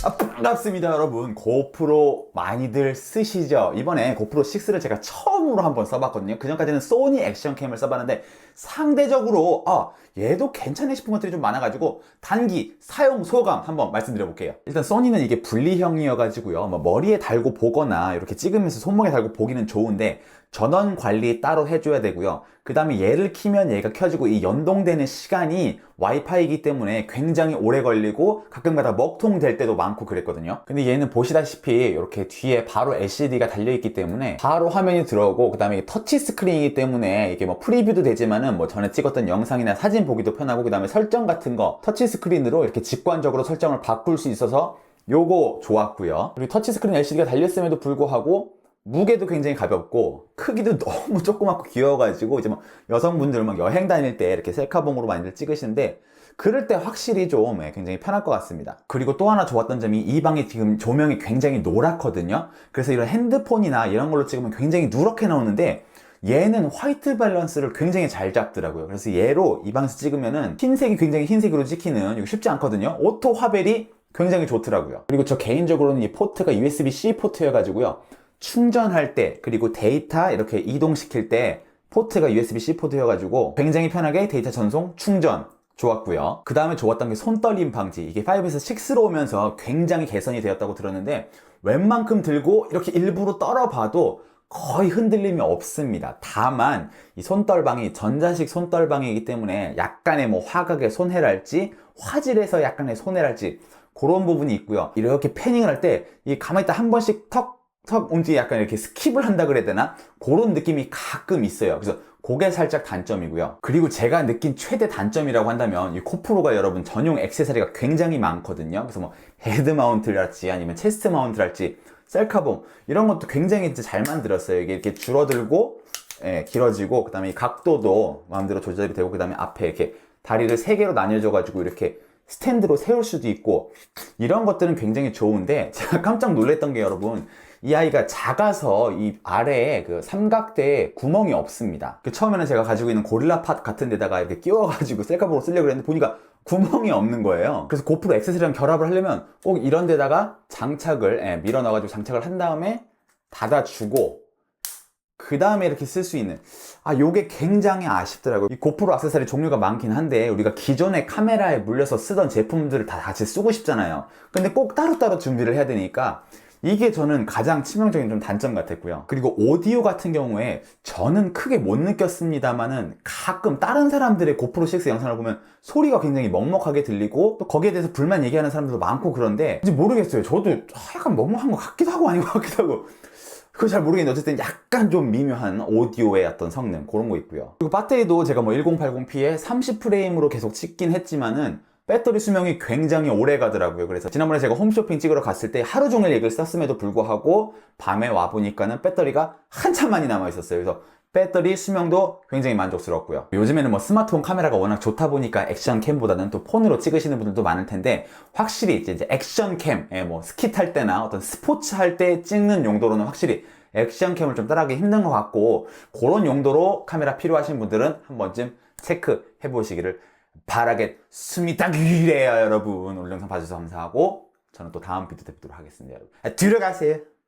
반갑습니다 여러분. 고프로 많이들 쓰시죠? 이번에 고프로 6를 제가 처음으로 한번 써봤거든요. 그전까지는 소니 액션캠을 써봤는데 상대적으로 얘도 괜찮네 싶은 것들이 좀 많아가지고 단기 사용 소감 한번 말씀드려볼게요. 일단 소니는 이게 분리형이어가지고요, 뭐 머리에 달고 보거나 이렇게 찍으면서 손목에 달고 보기는 좋은데 전원 관리 따로 해줘야 되고요. 그 다음에 얘를 키면 얘가 켜지고 이 연동되는 시간이 와이파이이기 때문에 굉장히 오래 걸리고 가끔가다 먹통될 때도 많고 그랬거든요. 근데 얘는 보시다시피 이렇게 뒤에 바로 LCD가 달려있기 때문에 바로 화면이 들어오고, 그 다음에 터치 스크린이기 때문에 이게 뭐 프리뷰도 되지만은 뭐 전에 찍었던 영상이나 사진 보기도 편하고, 그 다음에 설정 같은 거 터치 스크린으로 이렇게 직관적으로 설정을 바꿀 수 있어서 요거 좋았고요. 그리고 터치 스크린 LCD가 달렸음에도 불구하고 무게도 굉장히 가볍고 크기도 너무 조그맣고 귀여워가지고 이제 뭐 여성분들 막 여행 다닐 때 이렇게 셀카봉으로 많이들 찍으시는데 그럴 때 확실히 좀 굉장히 편할 것 같습니다. 그리고 또 하나 좋았던 점이 이 방이 지금 조명이 굉장히 노랗거든요. 그래서 이런 핸드폰이나 이런 걸로 찍으면 굉장히 누렇게 나오는데 얘는 화이트 밸런스를 굉장히 잘 잡더라고요. 그래서 얘로 이 방에서 찍으면은 흰색이 굉장히 흰색으로 찍히는, 이거 쉽지 않거든요. 오토 화벨이 굉장히 좋더라고요. 그리고 저 개인적으로는 이 포트가 USB-C 포트여가지고요, 충전할 때 그리고 데이터 이렇게 이동시킬 때 포트가 USB-C 포트여가지고 굉장히 편하게 데이터 전송, 충전 좋았고요. 그 다음에 좋았던 게 손떨림 방지. 이게 5에서 6로 오면서 굉장히 개선이 되었다고 들었는데 웬만큼 들고 이렇게 일부러 떨어봐도 거의 흔들림이 없습니다. 다만 이 손떨방이 전자식 손떨방이기 때문에 약간의 뭐 화각의 손해랄지 화질에서 약간의 손해랄지 그런 부분이 있고요. 이렇게 패닝을 할 때 이 가만히 있다 한 번씩 턱 움직이 약간 이렇게 스킵을 한다 그래야 되나? 그런 느낌이 가끔 있어요. 그래서 그게 살짝 단점이고요. 그리고 제가 느낀 최대 단점이라고 한다면 이 코프로가 여러분 전용 액세서리가 굉장히 많거든요. 그래서 뭐 헤드 마운트랄지 아니면 체스트 마운트랄지 셀카봉 이런 것도 굉장히 진짜 잘 만들었어요. 이게 이렇게 줄어들고 길어지고, 그 다음에 이 각도도 마음대로 조절이 되고, 그 다음에 앞에 이렇게 다리를 3개로 나뉘어져 가지고 이렇게 스탠드로 세울 수도 있고, 이런 것들은 굉장히 좋은데 제가 깜짝 놀랐던 게 여러분, 이 아이가 작아서 이 아래에 그 삼각대에 구멍이 없습니다. 그 처음에는 제가 가지고 있는 고릴라 팟 같은 데다가 이렇게 끼워가지고 셀카봉으로 쓰려고 했는데 보니까 구멍이 없는 거예요. 그래서 고프로 액세서리랑 결합을 하려면 꼭 이런 데다가 장착을 밀어 넣어가지고 장착을 한 다음에 닫아주고 그 다음에 이렇게 쓸 수 있는, 요게 굉장히 아쉽더라고요. 이 고프로 액세서리 종류가 많긴 한데 우리가 기존의 카메라에 물려서 쓰던 제품들을 다 같이 쓰고 싶잖아요. 근데 꼭 따로따로 준비를 해야 되니까 이게 저는 가장 치명적인 좀 단점 같았고요. 그리고 오디오 같은 경우에 저는 크게 못 느꼈습니다만은 가끔 다른 사람들의 고프로 6 영상을 보면 소리가 굉장히 먹먹하게 들리고 또 거기에 대해서 불만 얘기하는 사람들도 많고 그런데 이제 모르겠어요. 저도 약간 먹먹한 것 같기도 하고 아닌 것 같기도 하고 그거 잘 모르겠는데 어쨌든 약간 좀 미묘한 오디오의 어떤 성능 그런 거 있고요. 그리고 배터리도 제가 뭐 1080p에 30프레임으로 계속 찍긴 했지만은 배터리 수명이 굉장히 오래 가더라고요. 그래서 지난번에 제가 홈쇼핑 찍으러 갔을 때 하루 종일 얘를 썼음에도 불구하고 밤에 와보니까는 배터리가 한참 많이 남아 있었어요. 그래서 배터리 수명도 굉장히 만족스럽고요. 요즘에는 뭐 스마트폰 카메라가 워낙 좋다 보니까 액션캠보다는 또 폰으로 찍으시는 분들도 많을 텐데 확실히 이제 액션캠, 뭐 스키 탈 때나 어떤 스포츠 할 때 찍는 용도로는 확실히 액션캠을 좀 따라하기 힘든 것 같고, 그런 용도로 카메라 필요하신 분들은 한 번쯤 체크해 보시기를 바라겠습니다. 그래요 여러분. 오늘 영상 봐주셔서 감사하고 저는 또 다음 비디오 때 뵙도록 하겠습니다. 여러분 들어가세요.